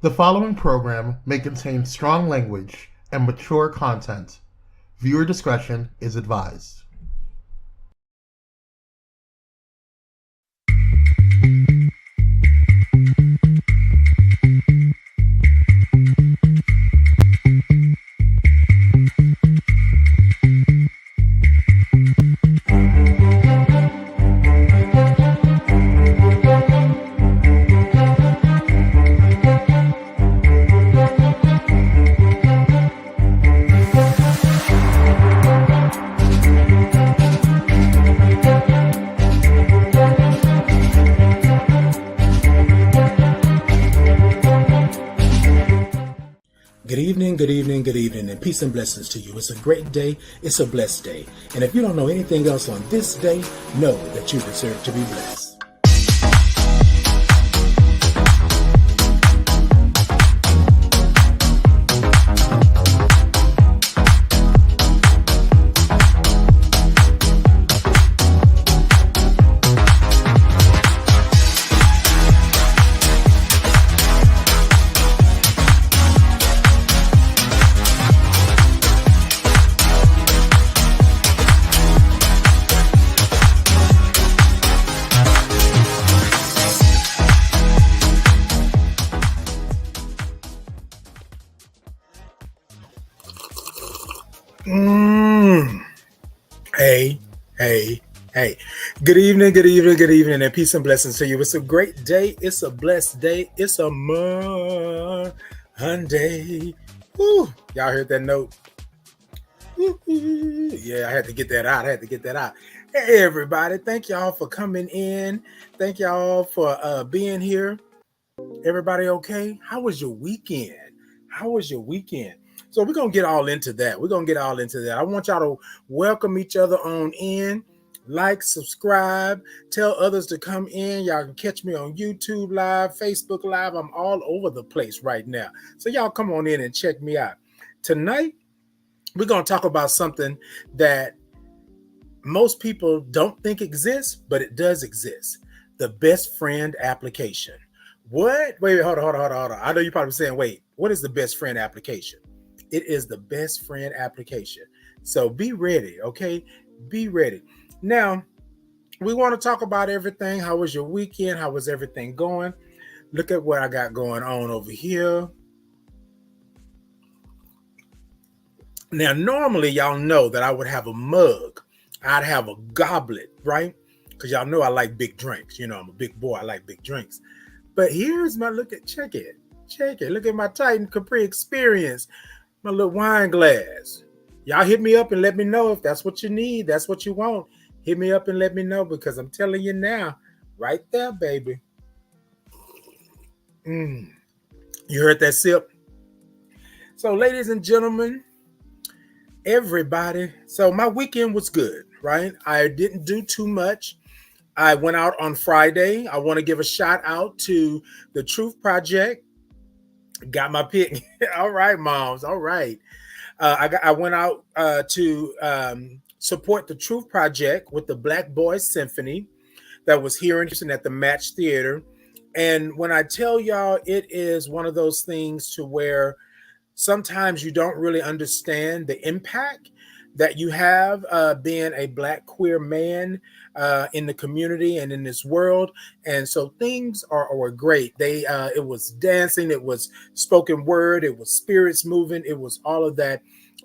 The following program may contain strong language and mature content. Viewer discretion is advised. Good evening, and peace and blessings to you. It's a great day. It's a blessed day. And if you don't know anything else on this day, know that you deserve to be blessed. Hey. Good evening, and peace and blessings to you. It's a great day. It's a blessed day. It's a Monday. Woo. Y'all heard that note? Yeah, I had to get that out. Hey, everybody. Thank y'all for coming in. Thank y'all for being here. Everybody okay? How was your weekend? So we're going to get all into that. I want y'all to welcome each other on in. Like, subscribe, tell others to come in. Y'all can catch me on YouTube Live, Facebook Live. I'm all over the place right now. So y'all come on in and check me out. Tonight, we're going to talk about something that most people don't think exists, but it does exist. The best friend application. What? Wait, hold on. I know you're probably saying, wait, what is the best friend application? It is the best friend application. So be ready, okay? Be ready. Now, we want to talk about everything. How was your weekend? How was everything going? Look at what I got going on over here. Now, normally, y'all know that I would have a mug. I'd have a goblet, right? Because y'all know I like big drinks. You know, I'm a big boy. I like big drinks. But here's my check it. Look at my Titan Capri Experience. My little wine glass. Y'all hit me up and let me know if that's what you need. That's what you want. Hit me up and let me know, because I'm telling you now, right there, baby. You heard that sip? So, ladies and gentlemen, everybody. So my weekend was good, right? I didn't do too much. I went out on Friday. I want to give a shout out to the Truth Project. Got my pick. All right, moms. All right. I went out to support the Truth Project with the Black Boys Symphony that was here in Houston at the Match Theater. And when I tell y'all, it is one of those things to where sometimes you don't really understand the impact that you have being a Black queer man in the community and in this world. And so things were great. It was dancing, it was spoken word, it was spirits moving, it was all of that.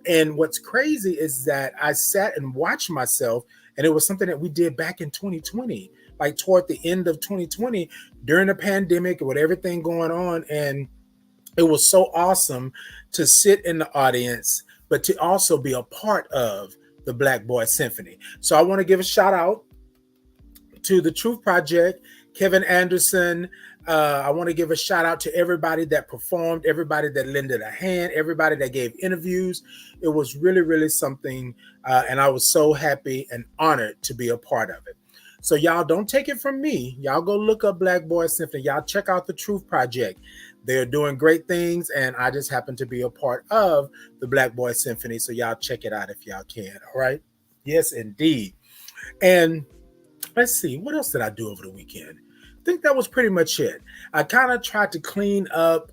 And what's crazy is that I sat and watched myself, and it was something that we did back in 2020, like toward the end of 2020 during the pandemic with everything going on. And it was so awesome to sit in the audience, but to also be a part of the Black Boy Symphony. So I want to give a shout out to the Truth Project, Kevin Anderson. I want to give a shout out to everybody that performed, everybody that lended a hand, everybody that gave interviews. It was really, really something. And I was so happy and honored to be a part of it. So y'all don't take it from me. Y'all go look up Black Boy Symphony. Y'all check out the Truth Project. They're doing great things, and I just happen to be a part of the Black Boy Symphony. So y'all check it out if y'all can. All right. Yes, indeed. And let's see, what else did I do over the weekend? think that was pretty much it. I kind of tried to clean up,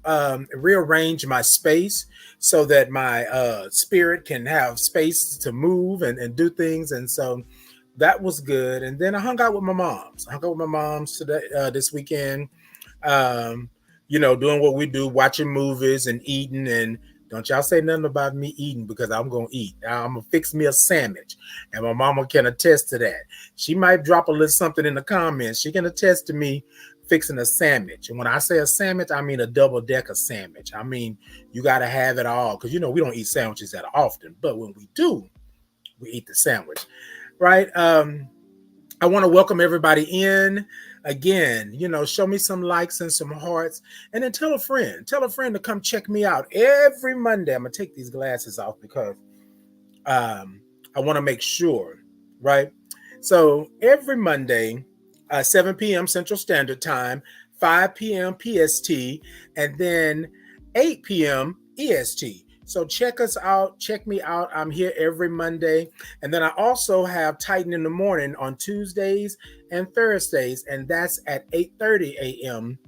rearrange my space so that my spirit can have space to move and do things. And so that was good. And then I hung out with my moms. I hung out with my moms today, this weekend. Um, doing what we do, watching movies and eating. And don't y'all say nothing about me eating, because I'm gonna eat. I'm gonna fix me a sandwich, and my mama can attest to that. She might drop a little something in the comments. She can attest to me fixing a sandwich. And when I say a sandwich, I mean a double-decker sandwich. I mean, you got to have it all, because we don't eat sandwiches that often, but when we do, we eat the sandwich, right? I want to welcome everybody in. Again, show me some likes and some hearts, and then tell a friend to come check me out every Monday. I'm gonna take these glasses off because I want to make sure, right? So every Monday, 7 p.m. Central Standard Time, 5 p.m. PST, and then 8 p.m. EST. So check us out. Check me out. I'm here every Monday. And then I also have Titan in the Morning on Tuesdays and Thursdays, and that's at 8:30 a.m.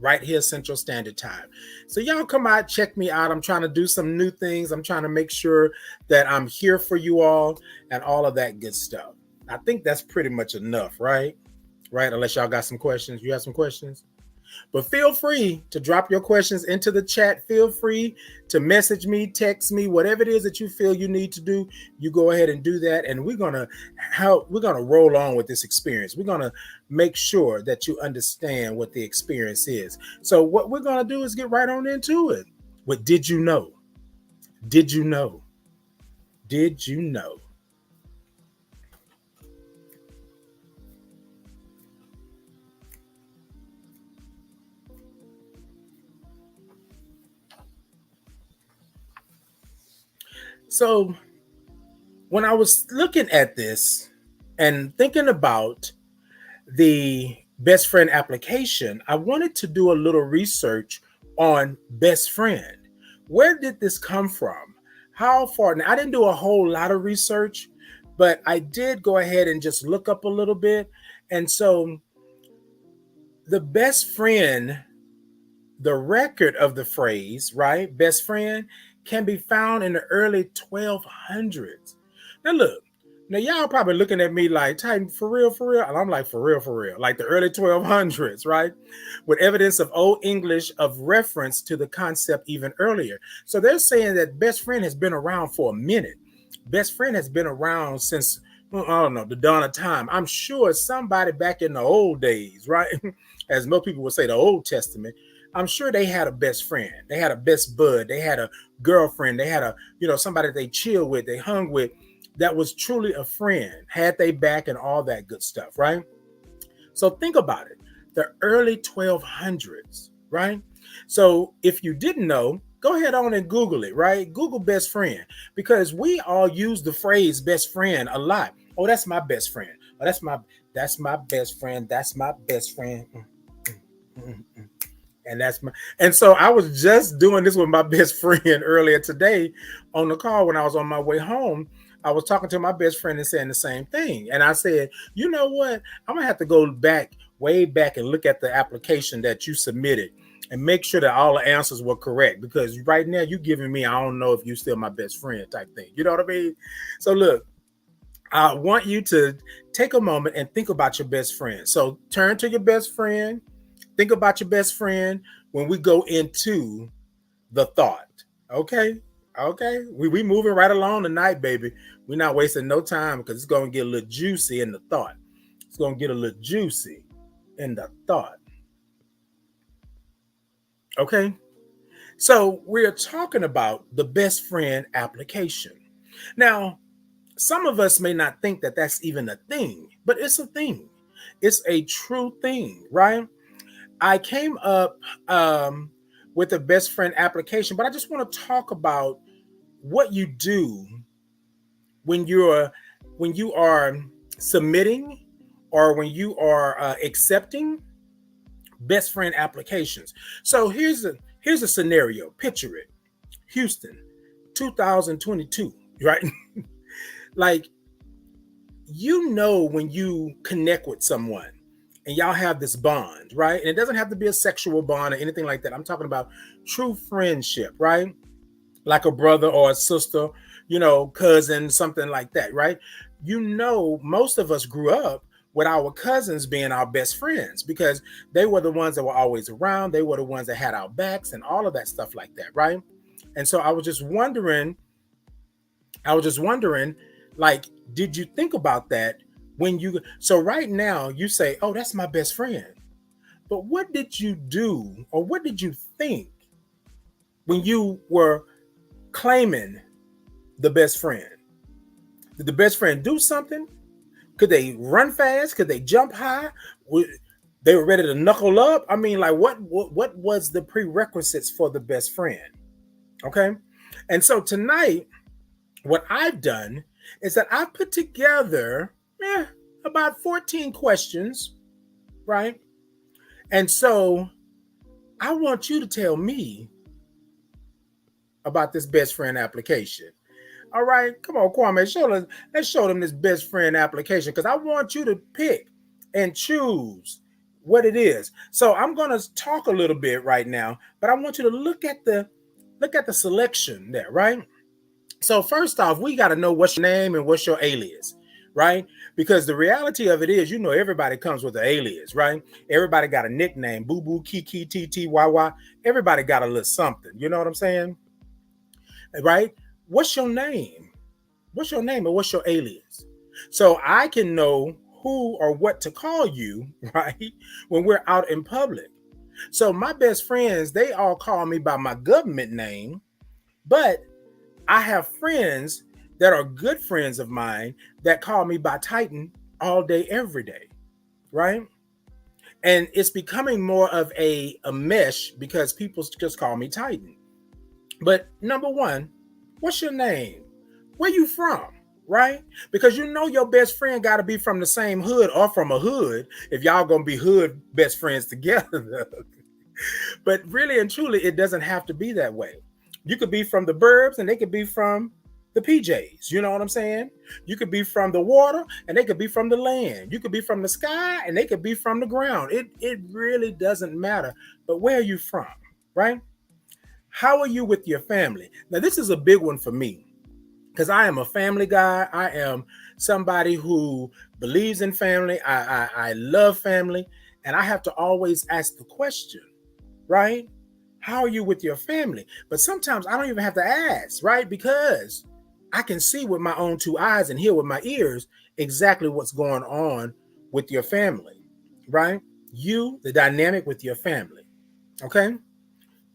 right here Central Standard Time. So y'all come out, check me out. I'm trying to do some new things. I'm trying to make sure that I'm here for you all and all of that good stuff. I think that's pretty much enough, right? Right? Unless y'all got some questions. You have some questions? But feel free to drop your questions into the chat. Feel free to message me, text me, whatever it is that you feel you need to do. You go ahead and do that. And we're gonna roll on with this experience. We're gonna make sure that you understand what the experience is. So what we're gonna do is get right on into it. What did you know? Did you know? Did you know? So when I was looking at this and thinking about the best friend application, I wanted to do a little research on best friend. Where did this come from? How far? Now, I didn't do a whole lot of research, but I did go ahead and just look up a little bit. And so the best friend, the record of the phrase, right, best friend, can be found in the early 1200s. Now, look, now y'all probably looking at me like, Titan, for real, for real? And I'm like, for real, like the early 1200s, right? With evidence of Old English of reference to the concept even earlier. So they're saying that best friend has been around for a minute. Best friend has been around since, I don't know, the dawn of time. I'm sure somebody back in the old days, right? As most people would say, the Old Testament, I'm sure they had a best friend. They had a best bud. They had a girlfriend. They had somebody they chill with, they hung with, that was truly a friend, had they back and all that good stuff, right? So think about it. The early 1200s, right? So if you didn't know, go ahead on and Google it, right? Google best friend, because we all use the phrase best friend a lot. Oh, that's my best friend. Oh, that's my best friend. That's my best friend. And so I was just doing this with my best friend earlier today on the call when I was on my way home. I was talking to my best friend and saying the same thing. And I said, you know what? I'm gonna have to go way back and look at the application that you submitted and make sure that all the answers were correct. Because right now you're giving me, I don't know if you're still my best friend type thing. You know what I mean? So look, I want you to take a moment and think about your best friend. So turn to your best friend. Think about your best friend when we go into the thought. Okay? Okay? We moving right along tonight, baby. We're not wasting no time because it's going to get a little juicy in the thought. It's going to get a little juicy in the thought. Okay? So we're talking about the best friend application. Now, some of us may not think that that's even a thing, but it's a thing. It's a true thing, right? I came up with a best friend application, but I just want to talk about what you do when you are submitting or when you are accepting best friend applications. So here's a scenario. Picture it. Houston, 2022, right? Like, when you connect with someone and y'all have this bond, right? And it doesn't have to be a sexual bond or anything like that. I'm talking about true friendship, right? Like a brother or a sister, cousin, something like that, right? Most of us grew up with our cousins being our best friends because they were the ones that were always around. They were the ones that had our backs and all of that stuff like that, right? And so I was just wondering, like, did you think about that so right now you say, oh, that's my best friend. But what did you do or what did you think when you were claiming the best friend? Did the best friend do something? Could they run fast? Could they jump high? They were ready to knuckle up? I mean, like, what was the prerequisites for the best friend? Okay. And so tonight, what I've done is that I've put together about 14 questions, right? And so I want you to tell me about this best friend application. All right, come on, Kwame, let's show them this best friend application because I want you to pick and choose what it is. So I'm going to talk a little bit right now, but I want you to look at the selection there, right? So first off, we got to know what's your name and what's your alias, right? Because the reality of it is, everybody comes with an alias, right? Everybody got a nickname, Boo Boo, Kiki, TT, YY. Everybody got a little something. You know what I'm saying? Right? What's your name? What's your name and what's your alias? So I can know who or what to call you, right? When we're out in public. So my best friends, they all call me by my government name, but I have friends that are good friends of mine that call me by Titan all day, every day, right? And it's becoming more of a mesh because people just call me Titan. But number one, what's your name? Where you from? Right? Because your best friend got to be from the same hood or from a hood if y'all going to be hood best friends together. But really and truly, it doesn't have to be that way. You could be from the burbs and they could be from the PJs. You know what I'm saying? You could be from the water and they could be from the land. You could be from the sky and they could be from the ground. It really doesn't matter. But where are you from? Right? How are you with your family? Now, this is a big one for me because I am a family guy. I am somebody who believes in family. I love family. And I have to always ask the question, right? How are you with your family? But sometimes I don't even have to ask, right? Because I can see with my own two eyes and hear with my ears exactly what's going on with your family, right? The dynamic with your family, okay?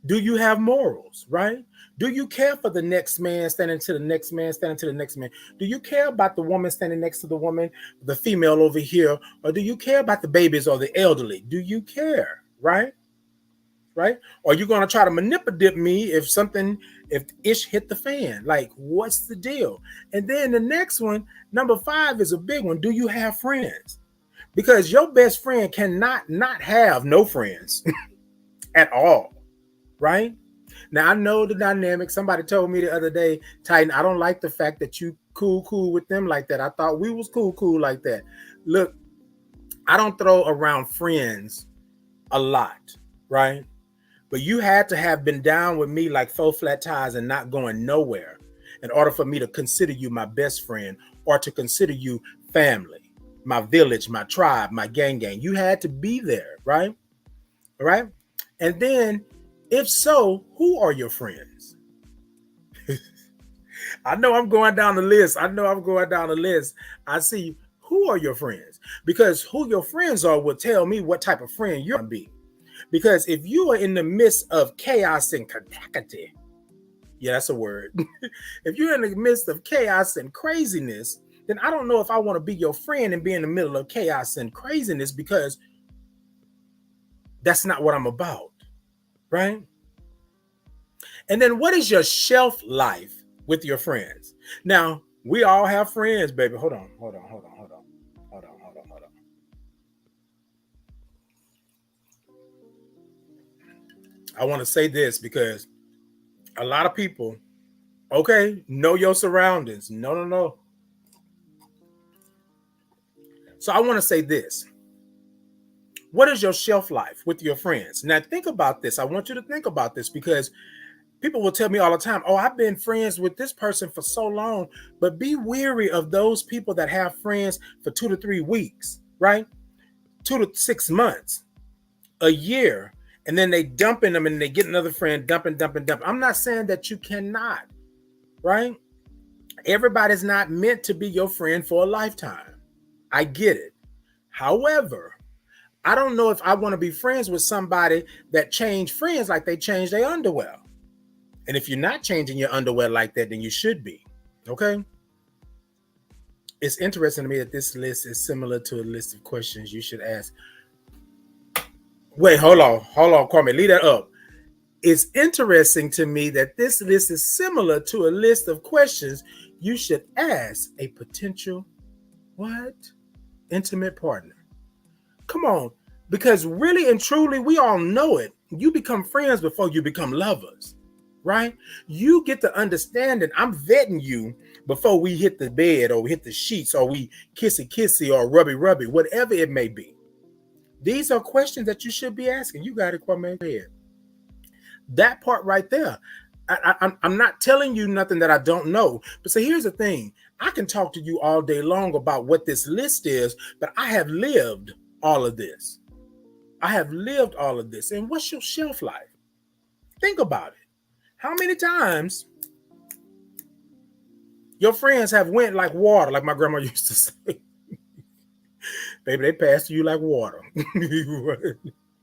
Do you have morals, right? Do you care for the next man standing to the next man, standing to the next man? Do you care about the woman standing next to the woman, the female over here? Or do you care about the babies or the elderly? Do you care, right? Right? Or are you going to try to manipulate me if ish hit the fan? Like, what's the deal? And then the next one, number 5 is a big one. Do you have friends? Because your best friend cannot not have no friends at all. Right? Now, I know the dynamic. Somebody told me the other day, Titan, I don't like the fact that you cool with them like that. I thought we was cool like that. Look, I don't throw around friends a lot, right? But you had to have been down with me like 4 flat tires and not going nowhere in order for me to consider you my best friend or to consider you family, my village, my tribe, my gang. You had to be there, right? All right. And then, if so, who are your friends? I know I'm going down the list. I see, who are your friends? Because who your friends are will tell me what type of friend you're going to be. Because if you are in the midst of chaos and catacity, yeah, that's a word. If you're in the midst of chaos and craziness, then I don't know if I want to be your friend and be in the middle of chaos and craziness because that's not what I'm about. Right? And then what is your shelf life with your friends? Now, we all have friends, baby. Hold on. I want to say this because a lot of people, okay, know your surroundings. No. So I want to say this. What is your shelf life with your friends? Now, think about this. I want you to think about this because people will tell me all the time, oh, I've been friends with this person for so long. But be wary of those people that have friends for 2 to 3 weeks, right? 2 to 6 months, a year, and then they dumping them and they get another friend, dumping. I'm not saying that you cannot, right? Everybody's not meant to be your friend for a lifetime. I get it. However, I don't know if I want to be friends with somebody that changed friends like they changed their underwear. And if you're not changing your underwear like that, then you should be. Okay? It's interesting to me that this list is similar to a list of questions you should ask. Wait, hold on, Kwame, leave that up. It's interesting to me that this list is similar to a list of questions you should ask a potential what? Intimate partner. Come on, because really and truly, we all know it. You become friends before you become lovers, right? You get to understand that I'm vetting you before we hit the bed or we hit the sheets or we kissy or rubby, whatever it may be. These are questions that you should be asking. You got it, Kwame. Head. That part right there. I'm not telling you nothing that I don't know. But see, here's the thing. I can talk to you all day long about what this list is, but I have lived all of this. I have lived all of this. And what's your shelf life? Think about it. How many times your friends have went like water, like my grandma used to say? Baby, they pass to you like water.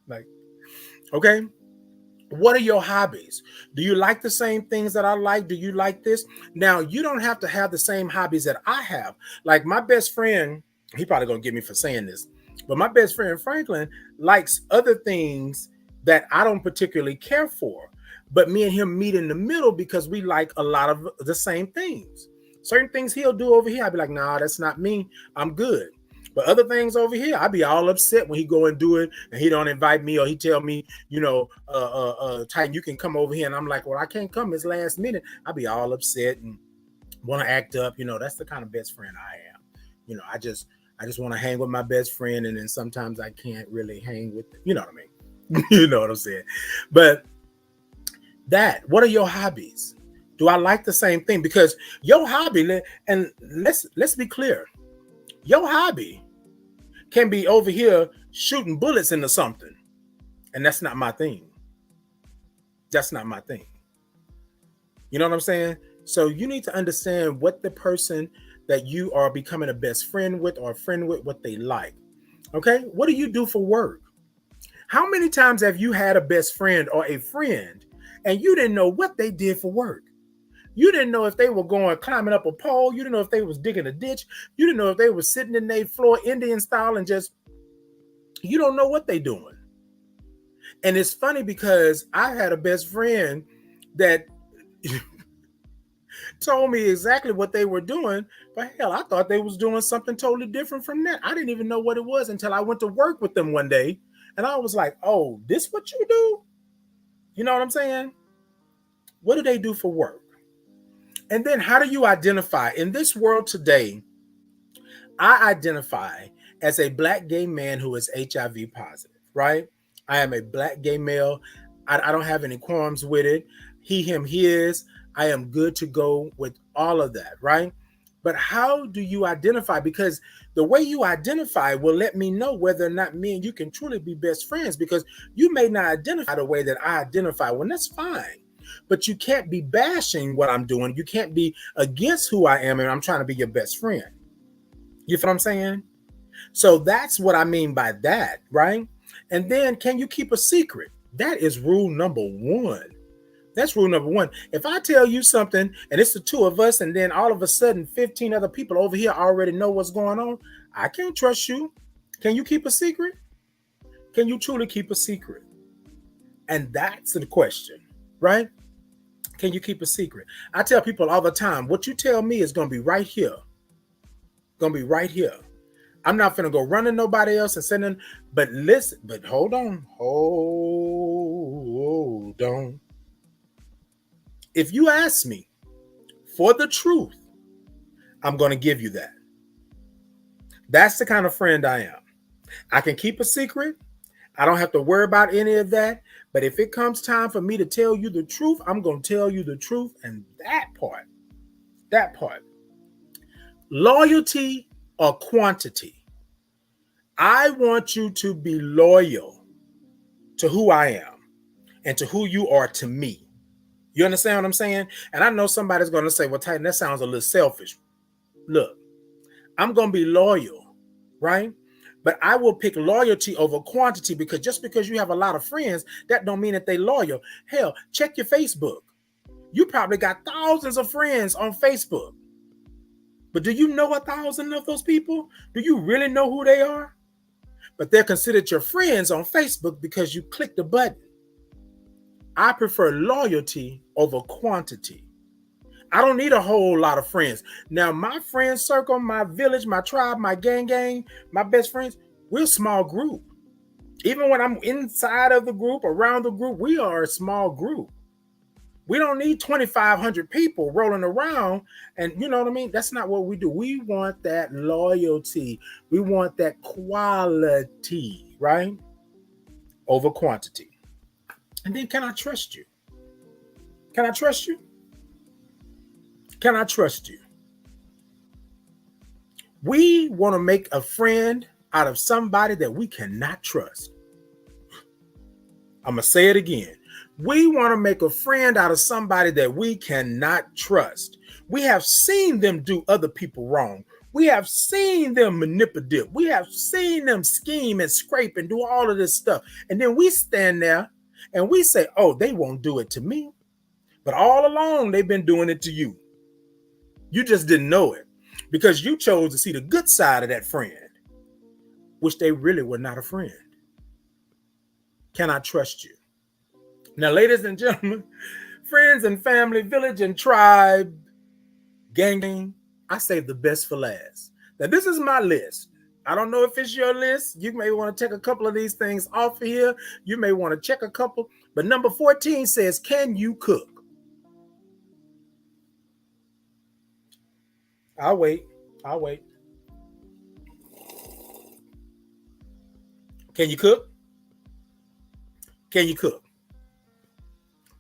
Like, okay. What are your hobbies? Do you like the same things that I like? Do you like this? Now, you don't have to have the same hobbies that I have. Like my best friend, he probably gonna get me for saying this, but my best friend Franklin likes other things that I don't particularly care for. But me and him meet in the middle because we like a lot of the same things. Certain things he'll do over here, I'll be like, nah, that's not me. I'm good. But other things over here, I'd be all upset when he go and do it and he don't invite me or he tell me, Titan, you can come over here. And I'm like, well, I can't come. It's last minute. I'd be all upset and want to act up. That's the kind of best friend I am. I just want to hang with my best friend. And then sometimes I can't really hang with, you know what I mean? You know what I'm saying? But what are your hobbies? Do I like the same thing? Because your hobby, and let's be clear, your hobby can be over here shooting bullets into something. And that's not my thing. That's not my thing. You know what I'm saying? So you need to understand what the person that you are becoming a best friend with or a friend with, what they like. Okay? What do you do for work? How many times have you had a best friend or a friend and you didn't know what they did for work? You didn't know if they were going climbing up a pole. You didn't know if they was digging a ditch. You didn't know if they were sitting in their floor Indian style and just, you don't know what they doing. And it's funny because I had a best friend that told me exactly what they were doing. But hell, I thought they was doing something totally different from that. I didn't even know what it was until I went to work with them one day. And I was like, oh, this what you do? You know what I'm saying? What do they do for work? And then how do you identify? In this world today, I identify as a Black gay man who is HIV positive, right? I am a Black gay male. I don't have any qualms with it. He, him, his. I am good to go with all of that, right? But how do you identify? Because the way you identify will let me know whether or not me and you can truly be best friends, because you may not identify the way that I identify. Well, that's fine. But you can't be bashing what I'm doing. You can't be against who I am and I'm trying to be your best friend. You feel what I'm saying? So that's what I mean by that, right? And then can you keep a secret? That is rule number one. That's rule number one. If I tell you something and it's the two of us and then all of a sudden 15 other people over here already know what's going on, I can't trust you. Can you keep a secret? Can you truly keep a secret? And that's the question, right? Can you keep a secret? I tell people all the time, what you tell me is going to be right here. Going to be right here. I'm not going to go running nobody else and sending, but listen, but hold on. Hold on. If you ask me for the truth, I'm going to give you that. That's the kind of friend I am. I can keep a secret I don't have to worry about any of that. But if it comes time for me to tell you the truth, I'm going to tell you the truth. And that part, loyalty or quantity. I want you to be loyal to who I am and to who you are to me. You understand what I'm saying? And I know somebody's going to say, well, Titan, that sounds a little selfish. Look, I'm going to be loyal, right? But I will pick loyalty over quantity, because just because you have a lot of friends, that don't mean that they loyal. Hell, check your Facebook. You probably got thousands of friends on Facebook. But do you know 1,000 of those people? Do you really know who they are? But they're considered your friends on Facebook because you clicked the button. I prefer loyalty over quantity. I don't need a whole lot of friends. Now, my friend circle, my village, my tribe, my gang, my best friends, we're a small group. Even when I'm inside of the group, around the group, we are a small group. We don't need 2,500 people rolling around. And you know what I mean? That's not what we do. We want that loyalty. We want that quality, right? Over quantity. And then, can I trust you? Can I trust you? Can I trust you? We want to make a friend out of somebody that we cannot trust. I'm going to say it again. We want to make a friend out of somebody that we cannot trust. We have seen them do other people wrong. We have seen them manipulate. We have seen them scheme and scrape and do all of this stuff. And then we stand there and we say, oh, they won't do it to me. But all along, they've been doing it to you. You just didn't know it because you chose to see the good side of that friend, which they really were not a friend. Can I trust you? Now, ladies and gentlemen, friends and family, village and tribe, gang, I saved the best for last. Now, this is my list. I don't know if it's your list. You may want to take a couple of these things off of here. You may want to check a couple. But number 14 says, can you cook? I'll wait. Can you cook? Can you cook?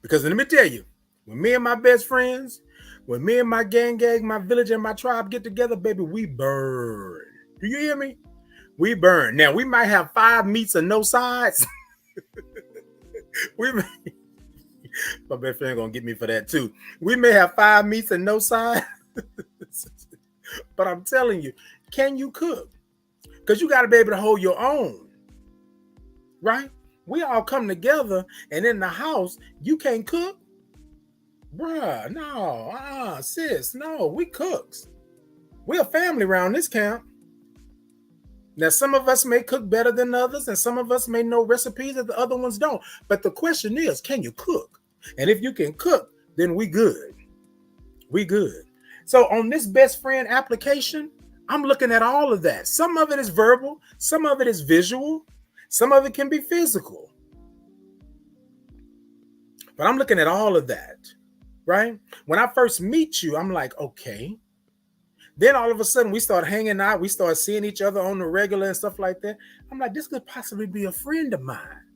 Because let me tell you, when me and my best friends, when me and my gang, my village and my tribe get together, baby, we burn. Do you hear me? We burn. Now, we might have 5 meats and no sides. My best friend gonna get me for that too. We may have 5 meats and no sides. But I'm telling you, can you cook? Because you got to be able to hold your own, right? We all come together, and in the house, you can't cook? Bruh, no, sis, no, we cooks. We're a family around this camp. Now, some of us may cook better than others, and some of us may know recipes that the other ones don't. But the question is, can you cook? And if you can cook, then we good. We good. So on this best friend application, I'm looking at all of that. Some of it is verbal, some of it is visual, some of it can be physical. But I'm looking at all of that, right? When I first meet you, I'm like, okay. Then all of a sudden we start hanging out, we start seeing each other on the regular and stuff like that. I'm like, this could possibly be a friend of mine,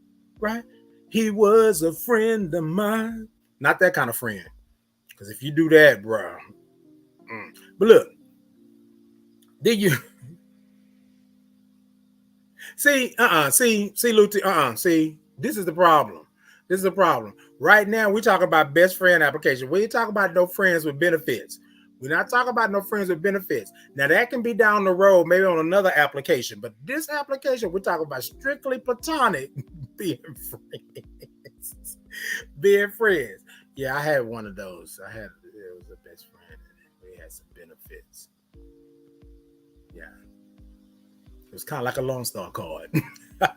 right? He was a friend of mine. Not that kind of friend. Because if you do that, bro. But look, did you see, Luti, see, this is the problem. This is the problem. Right now, we're talking about best friend application. We ain't talking about no friends with benefits. We're not talking about no friends with benefits. Now, that can be down the road, maybe on another application. But this application, we're talking about strictly platonic being friends. Being friends. Yeah, I had one of those. It was a best friend. We had some benefits. Yeah. It was kind of like a Lone Star card. But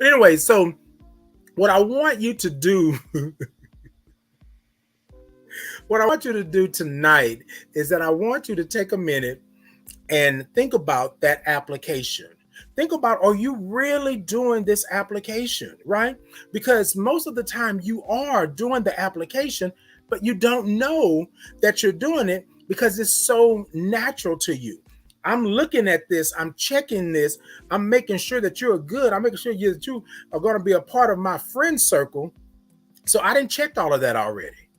anyway, so what I want you to do, what I want you to do tonight is that I want you to take a minute and think about that application. Think about, are you really doing this application, right? Because most of the time you are doing the application, but you don't know that you're doing it because it's so natural to you. I'm looking at this, I'm checking this, I'm making sure that you're good, I'm making sure that you are going to be a part of my friend circle. So I didn't check all of that already.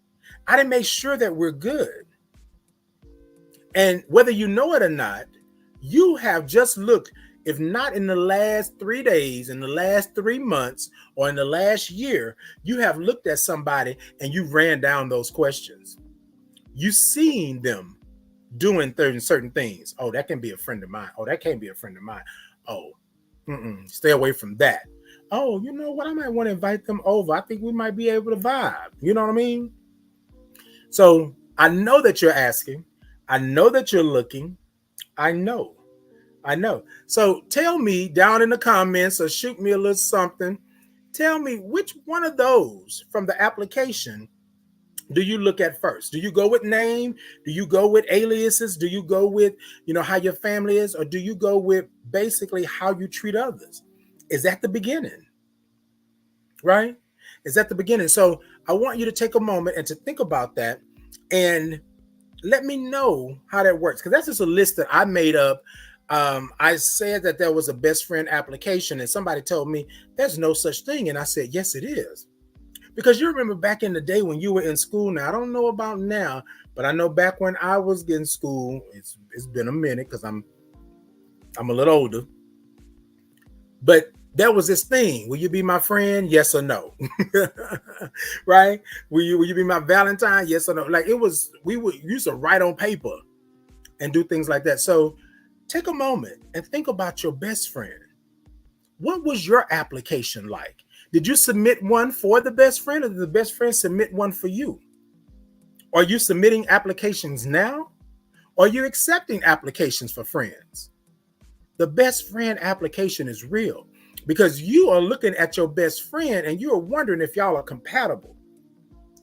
I didn't make sure that we're good. And whether you know it or not, you have just looked, if not in the last 3 days, in the last 3 months, or in the last year, you have looked at somebody and you ran down those questions. You've seen them doing certain things. Oh, that can be a friend of mine. Oh, that can't be a friend of mine. Oh, stay away from that. Oh, you know what? I might want to invite them over. I think we might be able to vibe. You know what I mean? So I know that you're asking. I know that you're looking. I know. So tell me down in the comments or shoot me a little something. Tell me which one of those from the application do you look at first? Do you go with name? Do you go with aliases? Do you go with, how your family is? Or do you go with basically how you treat others? Is that the beginning? Right? Is that the beginning? So I want you to take a moment and to think about that and let me know how that works. Because that's just a list that I made up. I said that there was a best friend application and somebody told me there's no such thing. And I said, yes, it is. Because you remember back in the day when you were in school. Now, I don't know about now, but I know back when I was in school, it's been a minute because I'm a little older. But there was this thing. Will you be my friend? Yes or no? Right? Will you be my Valentine? Yes or no? Like we used to write on paper and do things like that. So take a moment and think about your best friend. What was your application like? Did you submit one for the best friend or did the best friend submit one for you? Are you submitting applications now? Or are you accepting applications for friends? The best friend application is real because you are looking at your best friend and you are wondering if y'all are compatible.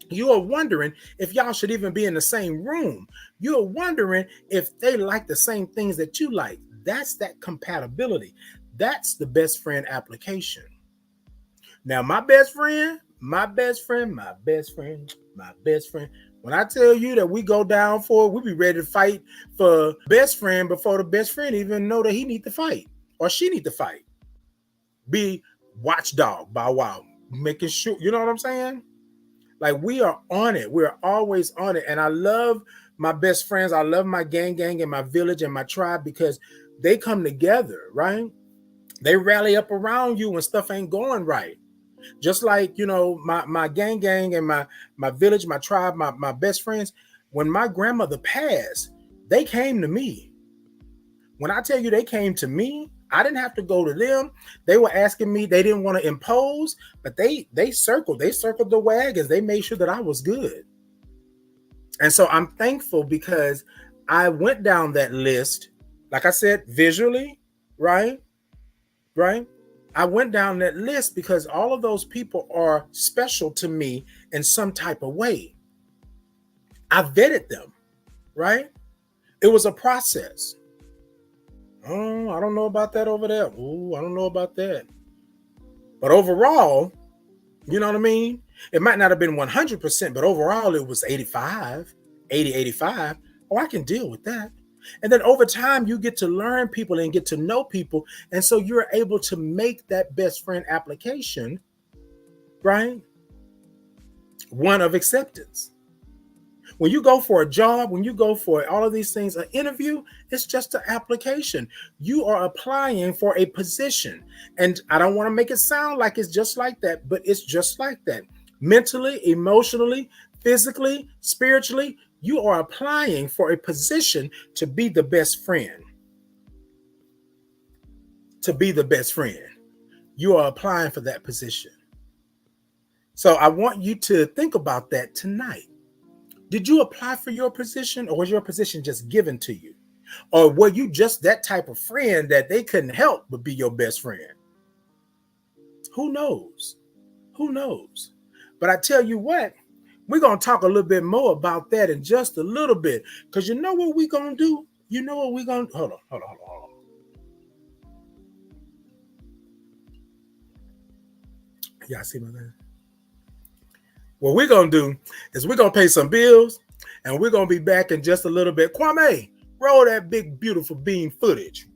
You are wondering if y'all should even be in the same room. You are wondering if they like the same things that you like. That's that compatibility. That's the best friend application. Now, my best friend, when I tell you that we go down for it, we be ready to fight for best friend before the best friend even know that he need to fight or she need to fight. Be watchdog, bow wow, making sure, you know what I'm saying? Like we are on it. We're always on it. And I love my best friends. I love my gang and my village and my tribe because they come together, right? They rally up around you when stuff ain't going right. Just like, my gang and my village, my tribe, my best friends, when my grandmother passed, they came to me. When I tell you they came to me, I didn't have to go to them. They were asking me, they didn't want to impose, but they circled the wagons. They made sure that I was good. And so I'm thankful because I went down that list, like I said, visually, right? I went down that list because all of those people are special to me in some type of way. I vetted them, right? It was a process. Oh, I don't know about that over there. Oh, I don't know about that. But overall, you know what I mean? It might not have been 100%, but overall it was 85. Oh, I can deal with that. And then over time, you get to learn people and get to know people. And so you're able to make that best friend application, right? One of acceptance. When you go for a job, when you go for all of these things, an interview, it's just an application. You are applying for a position. And I don't want to make it sound like it's just like that, but it's just like that. Mentally, emotionally, physically, spiritually, you are applying for a position to be the best friend. To be the best friend. You are applying for that position. So I want you to think about that tonight. Did you apply for your position or was your position just given to you? Or were you just that type of friend that they couldn't help but be your best friend? Who knows? Who knows? But I tell you what, we're going to talk a little bit more about that in just a little bit. Because you know what we're going to do? You know what we're going to... Hold on. Y'all see my man? What we're going to do is we're going to pay some bills and we're going to be back in just a little bit. Kwame, Roll that big, beautiful bean footage.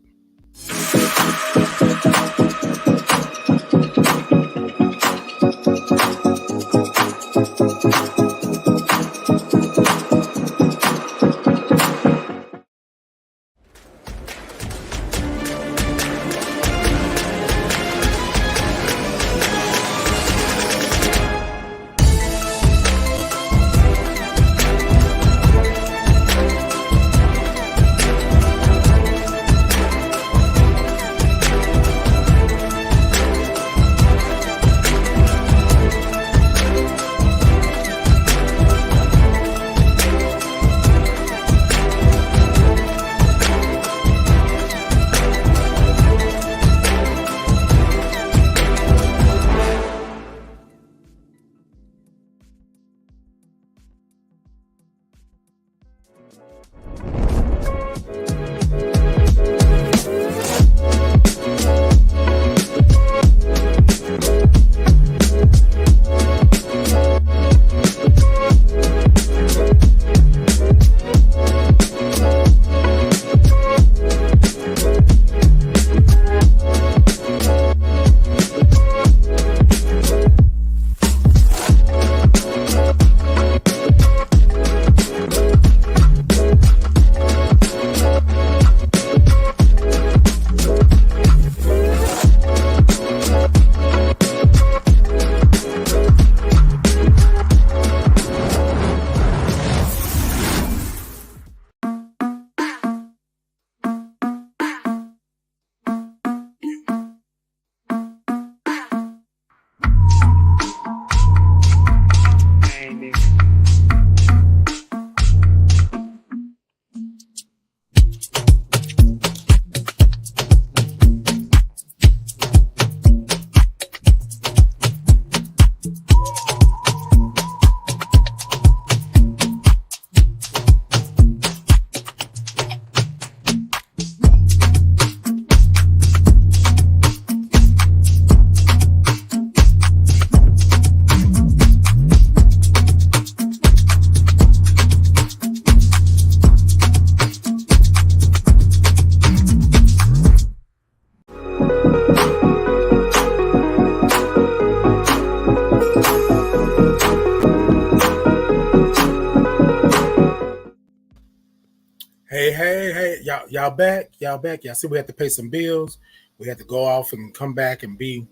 Hey, y'all back? Y'all back? Y'all see we had to pay some bills. We had to go off and come back and be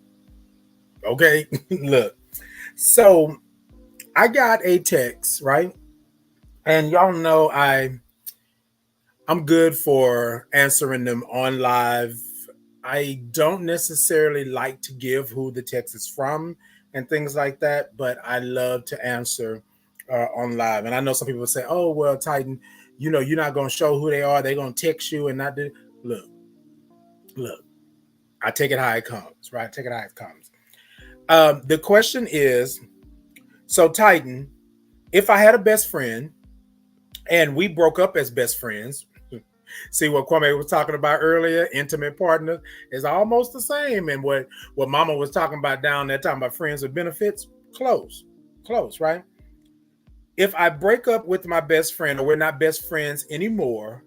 okay. Look, so I got a text, right? And y'all know I'm good for answering them on live. I don't necessarily like to give who the text is from and things like that, but I love to answer on live. And I know some people say, "Oh, well, Titan, you know, you're not going to show who they are. They're going to text you and not do." Look. I take it how it comes, right? Take it how it comes. The question is, so Titan, if I had a best friend and we broke up as best friends, see what Kwame was talking about earlier, intimate partner is almost the same. And what Mama was talking about down there, talking about friends with benefits, close, right? If I break up with my best friend or we're not best friends anymore,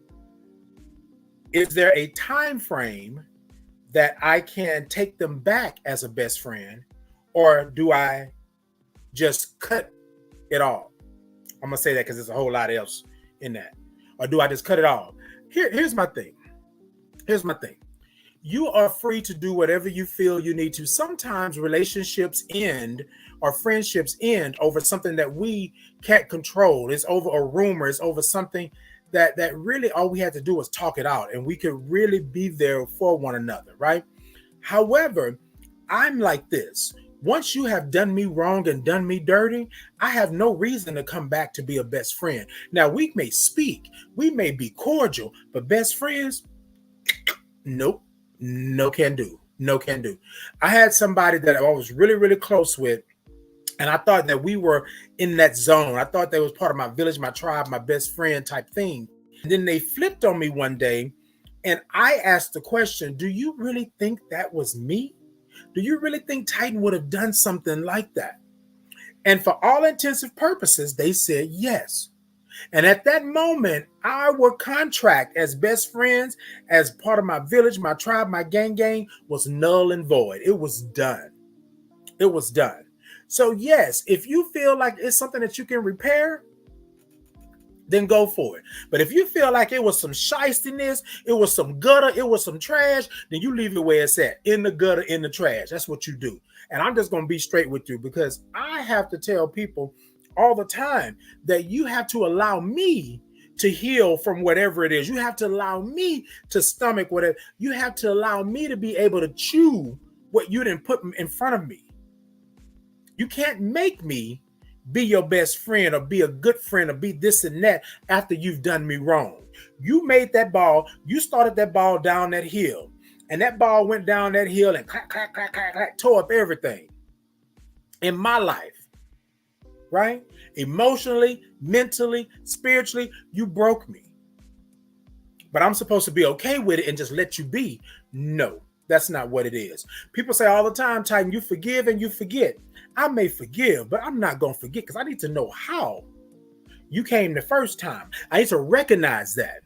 is there a time frame that I can take them back as a best friend, or do I just cut it all? I'm gonna say that because there's a whole lot else in that. Or do I just cut it all? Here's my thing. You are free to do whatever you feel you need to. Sometimes relationships end or friendships end over something that we can't control. It's over a rumor. It's over something that really all we had to do was talk it out, and we could really be there for one another, right? However, I'm like this. Once you have done me wrong and done me dirty, I have no reason to come back to be a best friend. Now, we may speak, we may be cordial, but best friends, nope, no can do. I had somebody that I was really, really close with, and I thought that we were in that zone. I thought they was part of my village, my tribe, my best friend type thing. And then they flipped on me one day, and I asked the question, do you really think that was me? Do you really think Titan would have done something like that? And for all intensive purposes, they said yes. And at that moment, our contract as best friends, as part of my village, my tribe, my gang was null and void. It was done. It was done. So yes, if you feel like it's something that you can repair, then go for it. But if you feel like it was some shystiness, it was some gutter, it was some trash, then you leave it where it's at, in the gutter, in the trash. That's what you do. And I'm just going to be straight with you, because I have to tell people all the time that you have to allow me to heal from whatever it is. You have to allow me to stomach whatever. You have to allow me to be able to chew what you didn't put in front of me. You can't make me be your best friend or be a good friend or be this and that after you've done me wrong. You made that ball, you started that ball down that hill, and that ball went down that hill and clack, clack, clack, clack, clack, tore up everything in my life, right? Emotionally, mentally, spiritually, you broke me. But I'm supposed to be okay with it and just let you be. No, that's not what it is. People say all the time, Titan, you forgive and you forget. I may forgive, but I'm not going to forget, because I need to know how you came the first time. I need to recognize that.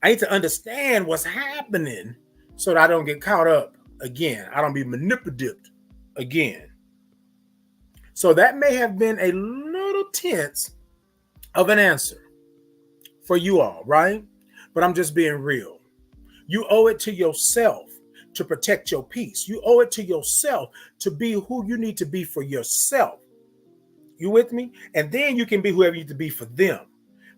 I need to understand what's happening so that I don't get caught up again. I don't be manipulated again. So that may have been a little tense of an answer for you all, right? But I'm just being real. You owe it to yourself to protect your peace. You owe it to yourself to be who you need to be for yourself. You with me? And then you can be whoever you need to be for them.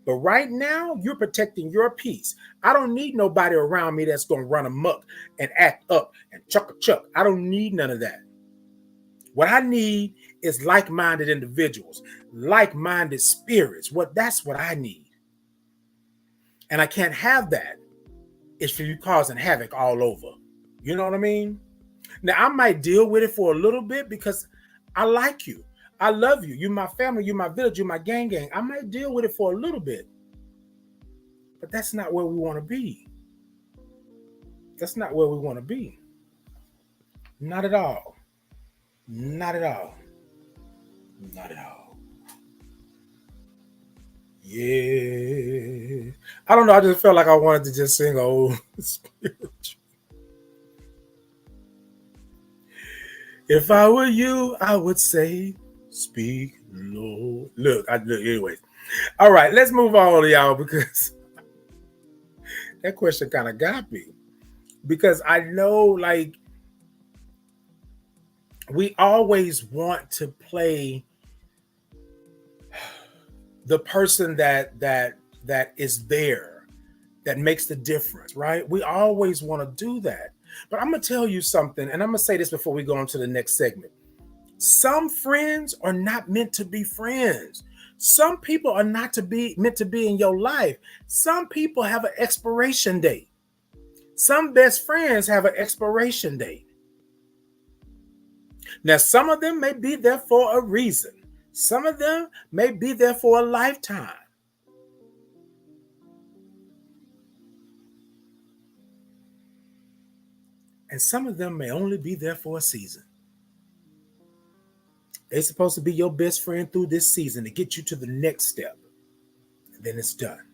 But right now, you're protecting your peace. I don't need nobody around me that's going to run amok and act up and chuck. I don't need none of that. What I need is like-minded individuals, like-minded spirits. That's what I need. And I can't have that if you're causing havoc all over. You know what I mean? Now, I might deal with it for a little bit because I like you. I love you. You're my family. You're my village. You're my gang. I might deal with it for a little bit. But that's not where we want to be. That's not where we want to be. Not at all. Not at all. Not at all. Yeah. I don't know. I just felt like I wanted to just sing old spiritual. If I were you, I would say, speak, Lord. Look, anyways. All right, let's move on, y'all, because that question kind of got me. Because I know, like, we always want to play the person that is there, that makes the difference, right? We always want to do that. But I'm going to tell you something, and I'm going to say this before we go on to the next segment. Some friends are not meant to be friends. Some people are not meant to be in your life. Some people have an expiration date. Some best friends have an expiration date. Now, some of them may be there for a reason. Some of them may be there for a lifetime. And some of them may only be there for a season. They're supposed to be your best friend through this season to get you to the next step. And then it's done.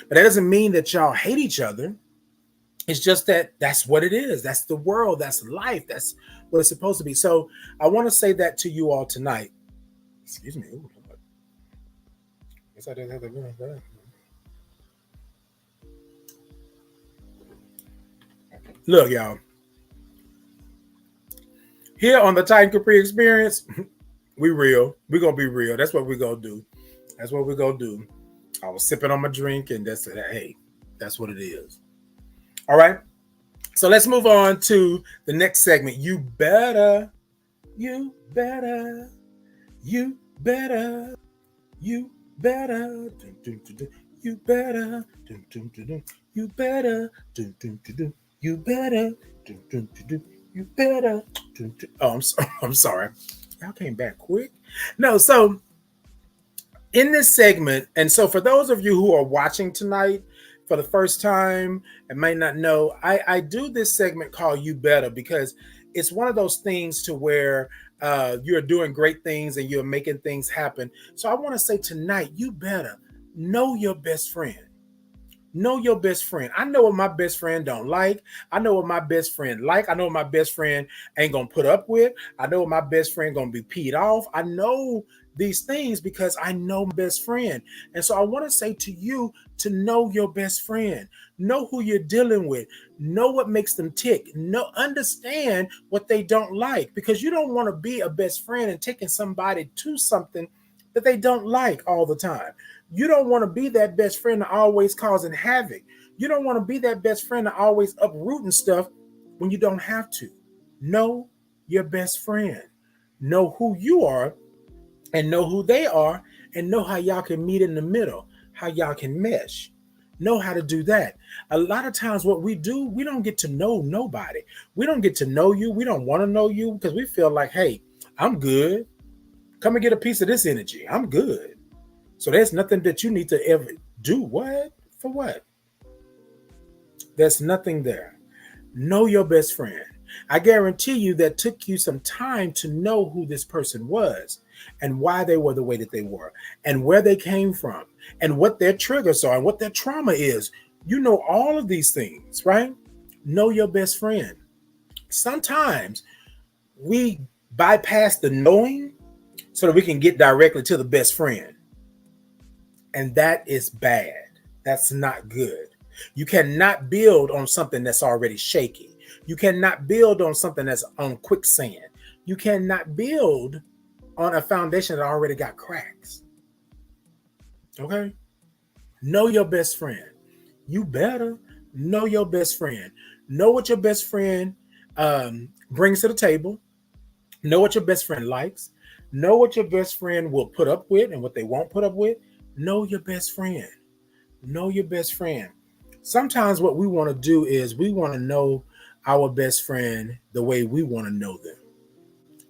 But that doesn't mean that y'all hate each other. It's just that that's what it is. That's the world. That's life. That's what it's supposed to be. So I want to say that to you all tonight. Excuse me. Ooh, guess I didn't have to. Look, y'all. Here on the Titan Capri Experience, we real. We're going to be real. That's what we're going to do. That's what we're going to do. I was sipping on my drink, and that's what it is. All right. So let's move on to the next segment. You better, you better, you better, you better, you better, you better, you better, you better. Oh, I'm sorry. Y'all came back quick. No, so in this segment, and so for those of you who are watching tonight for the first time and might not know, I do this segment called You Better because it's one of those things to where you're doing great things and you're making things happen. So I want to say tonight, you better Know your best friend. Know your best friend. I know what my best friend don't like. I know what my best friend like. I know what my best friend ain't gonna put up with. I know what my best friend gonna be peed off. I know these things because I know my best friend. And so I want to say to you to know your best friend. Know who you're dealing with. Know what makes them tick. Know, understand what they don't like, because you don't want to be a best friend and taking somebody to something that they don't like all the time. You don't want to be that best friend that always causing havoc. You don't want to be that best friend that always uprooting stuff when you don't have to. Know your best friend. Know who you are and know who they are, and know how y'all can meet in the middle, how y'all can mesh. Know how to do that. A lot of times what we do, we don't get to know nobody. We don't get to know you. We don't want to know you because we feel like, hey, I'm good. Come and get a piece of this energy. I'm good. So there's nothing that you need to ever do. What? For what? There's nothing there. Know your best friend. I guarantee you that took you some time to know who this person was and why they were the way that they were and where they came from and what their triggers are and what their trauma is. You know all of these things, right? Know your best friend. Sometimes we bypass the knowing so that we can get directly to the best friend. And that is bad. That's not good. You cannot build on something that's already shaky. You cannot build on something that's on quicksand. You cannot build on a foundation that already got cracks. Okay? Know your best friend. You better know your best friend. Know what your best friend brings to the table. Know what your best friend likes. Know what your best friend will put up with and what they won't put up with. Know your best friend. Know your best friend. Sometimes what we want to do is we want to know our best friend the way we want to know them.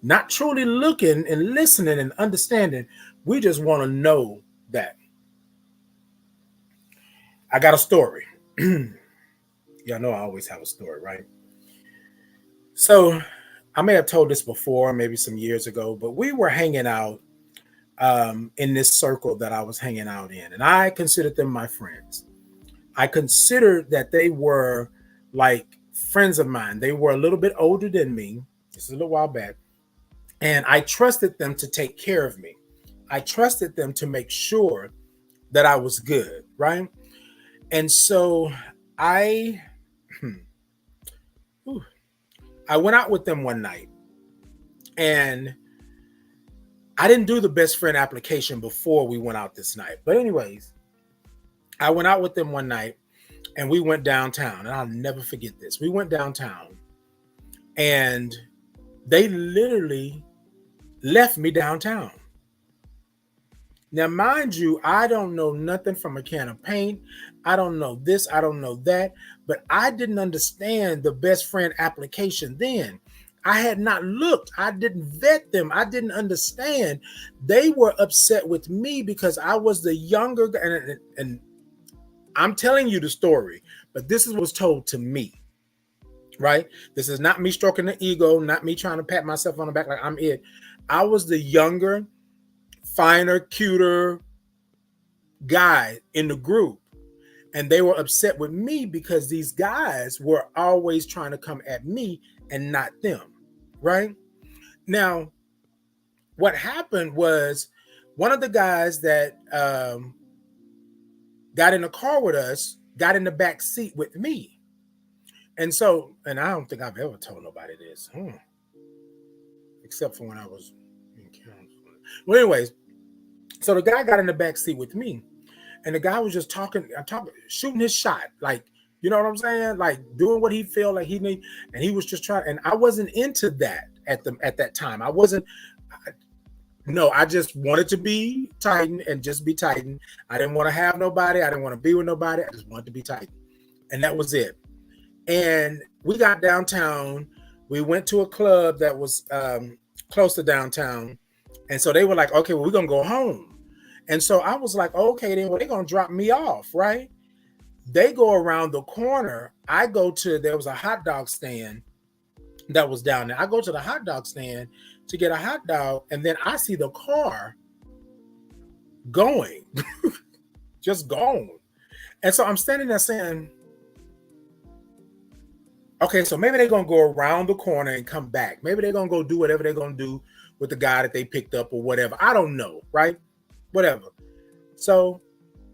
Not truly looking and listening and understanding. We just want to know that. I got a story. Y'all know I always have a story, right? So I may have told this before, maybe some years ago, but we were hanging out in this circle that I was hanging out in, and I considered them my friends. I considered that they were like friends of mine. They were a little bit older than me. This is a little while back. And I trusted them to take care of me. I trusted them to make sure that I was good, right? And so I I went out with them one night, and I didn't do the best friend application before we went out this night. But anyways, I went out with them one night and we went downtown, and I'll never forget this. We went downtown and they literally left me downtown. Now, mind you, I don't know nothing from a can of paint. I don't know this, I don't know that, but I didn't understand the best friend application then. I had not looked. I didn't vet them. I didn't understand. They were upset with me because I was the younger guy. And I'm telling you the story, but this is what was told to me, right? This is not me stroking the ego, not me trying to pat myself on the back like I'm it. I was the younger, finer, cuter guy in the group. And they were upset with me because these guys were always trying to come at me and not them, right? Now, what happened was one of the guys that got in the car with us got in the back seat with me. And so, and I don't think I've ever told nobody this, except for when I was in counseling. Well, anyways, so the guy got in the back seat with me. And the guy was just talking, shooting his shot, like, you know what I'm saying? Like doing what he felt like he need, and he was just trying. And I wasn't into that at that time. I wasn't. No, I just wanted to be Titan and just be Titan. I didn't want to have nobody. I didn't want to be with nobody. I just wanted to be Titan, and that was it. And we got downtown. We went to a club that was close to downtown, and so they were like, "Okay, well, we're gonna go home." And so I was like, okay, then well, they're going to drop me off, right? They go around the corner. I go to, there was a hot dog stand that was down there. I go to the hot dog stand to get a hot dog, and then I see the car going. just gone. And so I'm standing there saying, okay, so maybe they're going to go around the corner and come back. Maybe they're going to go do whatever they're going to do with the guy that they picked up or whatever. I don't know, right? Whatever. So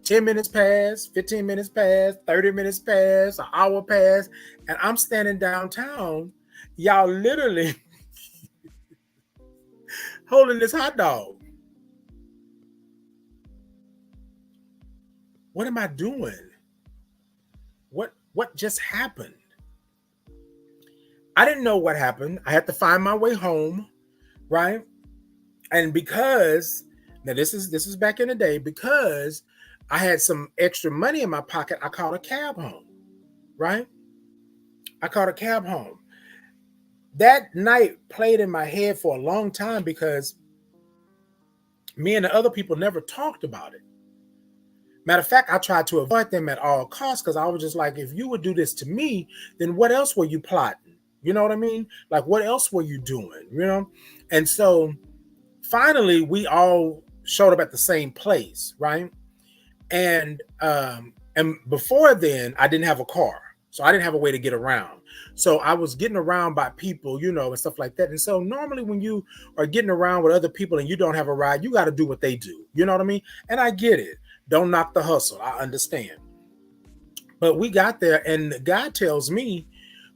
10 minutes pass, 15 minutes pass, 30 minutes pass, an hour pass, and I'm standing downtown, y'all literally holding this hot dog. What am I doing? What just happened? I didn't know what happened. I had to find my way home, right? And because now this is back in the day, because I had some extra money in my pocket, I called a cab home, right? I called a cab home. That night played in my head for a long time because me and the other people never talked about it. Matter of fact, I tried to avoid them at all costs because I was just like, if you would do this to me, then what else were you plotting? You know what I mean? Like, what else were you doing? You know? And so finally, we all showed up at the same place, right? And before then, I didn't have a car. So I didn't have a way to get around. So I was getting around by people, you know, and stuff like that. And so normally when you are getting around with other people and you don't have a ride, you got to do what they do. You know what I mean? And I get it. Don't knock the hustle. I understand. But we got there and the guy tells me,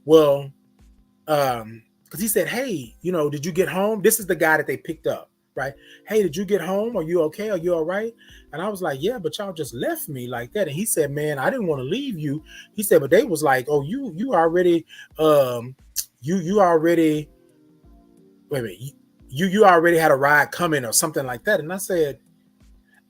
well, because he said, hey, you know, did you get home? This is the guy that they picked up, right? Hey, did you get home? Are you okay? Are you all right? And I was like, yeah, but y'all just left me like that. And he said, man, I didn't want to leave you. He said, but they was like, oh, you already, you already, wait a minute, you already had a ride coming or something like that. And I said,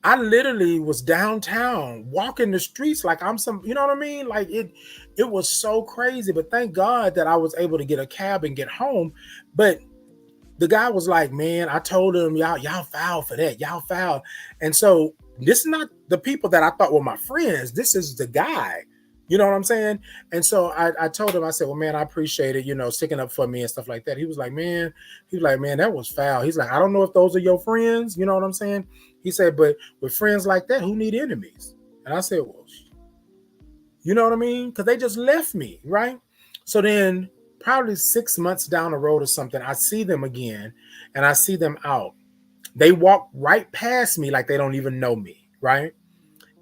I literally was downtown walking the streets like I'm some, you know what I mean? Like it was so crazy, but thank God that I was able to get a cab and get home. But the guy was like, man, I told him, y'all foul for that. Y'all foul. And so this is not the people that I thought were my friends. This is the guy. You know what I'm saying? And so I told him, I said, well, man, I appreciate it, you know, sticking up for me and stuff like that. He was like, man, that was foul. He's like, I don't know if those are your friends. You know what I'm saying? He said, but with friends like that, who need enemies? And I said, well, you know what I mean? Because they just left me, right? So then probably 6 months down the road or something, I see them again and I see them out. They walk right past me like they don't even know me, right?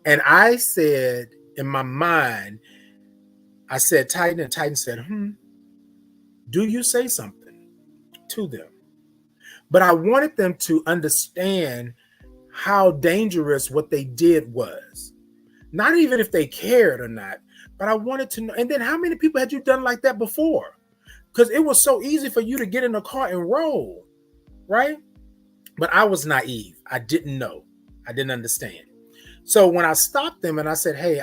And I said in my mind, I said, Titan, and Titan said, do you say something to them? But I wanted them to understand how dangerous what they did was. Not even if they cared or not, but I wanted to know. And then how many people had you done like that before? Because it was so easy for you to get in the car and roll, right? But I was naive. I didn't know. I didn't understand. So when I stopped them and I said, hey,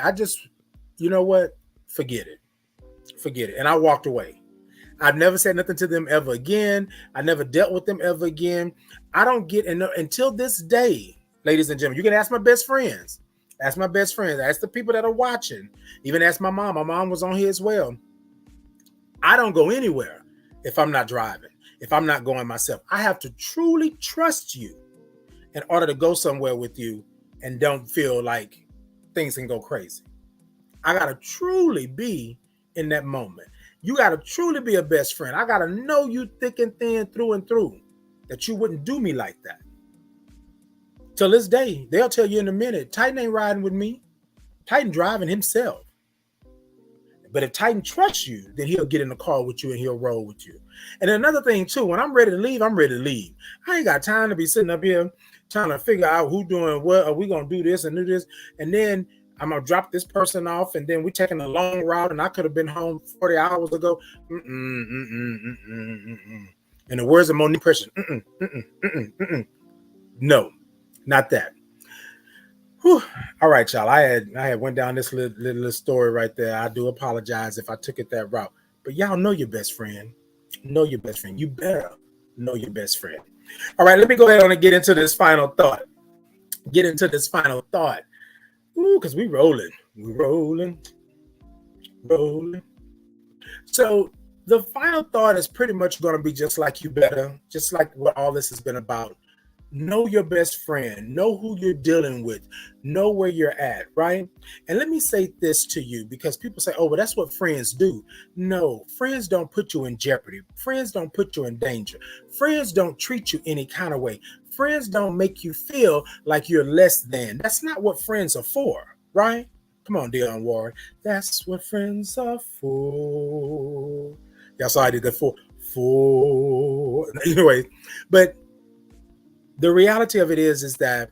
you know what? Forget it. Forget it. And I walked away. I've never said nothing to them ever again. I never dealt with them ever again. I don't get until this day, ladies and gentlemen. You can ask my best friends. Ask my best friends. Ask the people that are watching. Even ask my mom. My mom was on here as well. I don't go anywhere if I'm not driving, if I'm not going myself. I have to truly trust you in order to go somewhere with you and don't feel like things can go crazy. I got to truly be in that moment. You got to truly be a best friend. I got to know you thick and thin, through and through, that you wouldn't do me like that. Till this day, they'll tell you in a minute, Titan ain't riding with me. Titan driving himself. But if Titan trusts you, then he'll get in the car with you and he'll roll with you. And another thing too, when I'm ready to leave, I'm ready to leave. I ain't got time to be sitting up here trying to figure out who doing what. Are we going to do this and do this? And then I'm going to drop this person off and then we're taking a long route and I could have been home 40 hours ago. In the words of Monique Person, no, not that. Whew. All right, y'all. I had went down this little story right there. I do apologize if I took it that route. But y'all know your best friend. Know your best friend. You better know your best friend. All right, let me go ahead and get into this final thought. Ooh, because we rolling. So the final thought is pretty much going to be just like what all this has been about. Know your best friend, know who you're dealing with, know where you're at, right? And let me say this to you, because people say, oh, well, that's what friends do. No, friends don't put you in jeopardy. Friends don't put you in danger. Friends don't treat you any kind of way. Friends don't make you feel like you're less than. That's not what friends are for, right? Come on, Dionne Warren. That's what friends are for. Y'all saw I did that for. Anyway, but the reality of it is that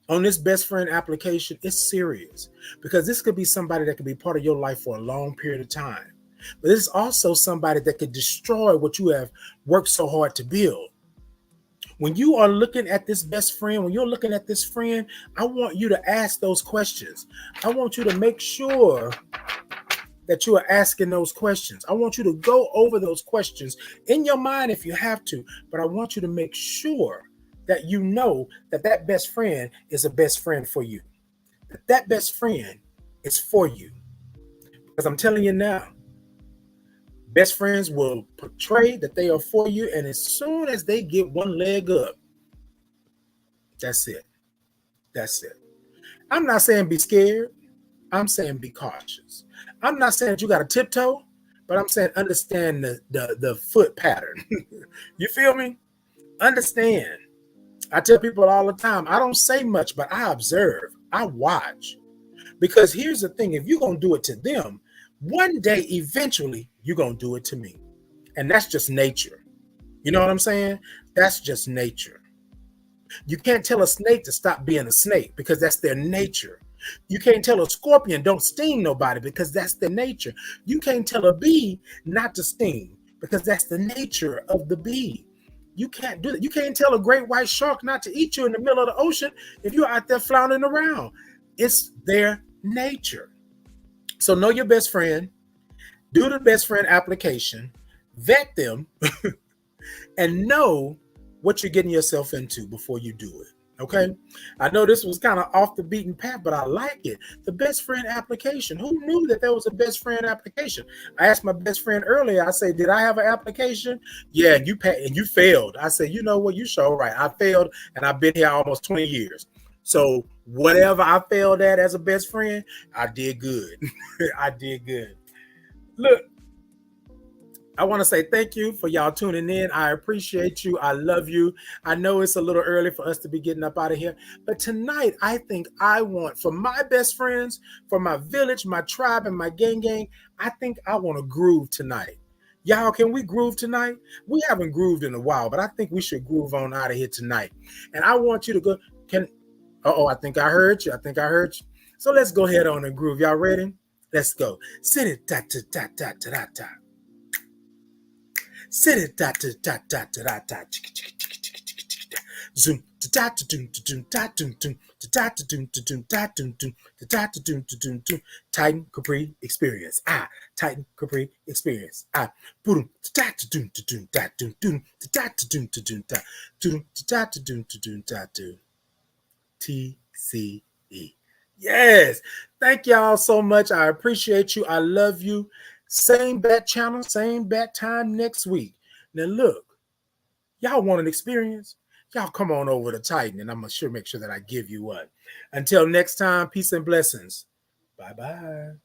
on this best friend application, it's serious, because this could be somebody that could be part of your life for a long period of time. But this is also somebody that could destroy what you have worked so hard to build. When you are looking at this best friend, when you're looking at this friend, I want you to ask those questions. I want you to make sure that you are asking those questions. I want you to go over those questions in your mind if you have to, but I want you to make sure that you know that that best friend is a best friend for you. That best friend is for you. Because I'm telling you now, best friends will portray that they are for you, and as soon as they get one leg up, that's it. That's it. I'm not saying be scared. I'm saying be cautious. I'm not saying that you got to tiptoe, but I'm saying understand the foot pattern. You feel me? Understand. I tell people all the time, I don't say much, but I observe, I watch. Because here's the thing, if you're going to do it to them, one day, eventually, you're going to do it to me. And that's just nature. You know what I'm saying? That's just nature. You can't tell a snake to stop being a snake, because that's their nature. You can't tell a scorpion don't sting nobody, because that's their nature. You can't tell a bee not to sting, because that's the nature of the bee. You can't do that. You can't tell a great white shark not to eat you in the middle of the ocean if you're out there floundering around. It's their nature. So know your best friend, do the best friend application, vet them, and know what you're getting yourself into before you do it. Okay, I know this was kind of off the beaten path, but I like it. The best friend application. Who knew that there was a best friend application? I asked my best friend earlier. I said, "Did I have an application?" Yeah, and you failed. I said, "You know what? You sure right. I failed, and I've been here almost 20 years. So whatever I failed at as a best friend, I did good. I did good." Look, I want to say thank you for y'all tuning in. I appreciate you. I love you. I know it's a little early for us to be getting up out of here, but tonight I think I want, for my best friends, for my village, my tribe, and my gang, I think I want to groove tonight. Y'all, can we groove tonight? We haven't grooved in a while, but I think we should groove on out of here tonight. And I want you to go. I think I heard you. I think I heard you. So let's go ahead on and groove. Y'all ready? Let's go. Sit it, da, da, da, da, da, da. Sit it, da, da, da, da, da, da, zoom, da, da, doom, doom, da, doom, doom, da, doom, doom, da, doom, doom, da, doom, doom, doom. Titan Capri Experience. Titan Capri Experience. Boom, da, doom, doom, da, doom, doom, da, doom, doom, da, doom, da, doom, doom, da, doom. TCE. Yes. Thank y'all so much. I appreciate you. I love you. Same bat channel, same bat time next week. Now look, y'all want an experience? Y'all come on over to Titan, and I'm gonna make sure that I give you one. Until next time, peace and blessings. Bye-bye.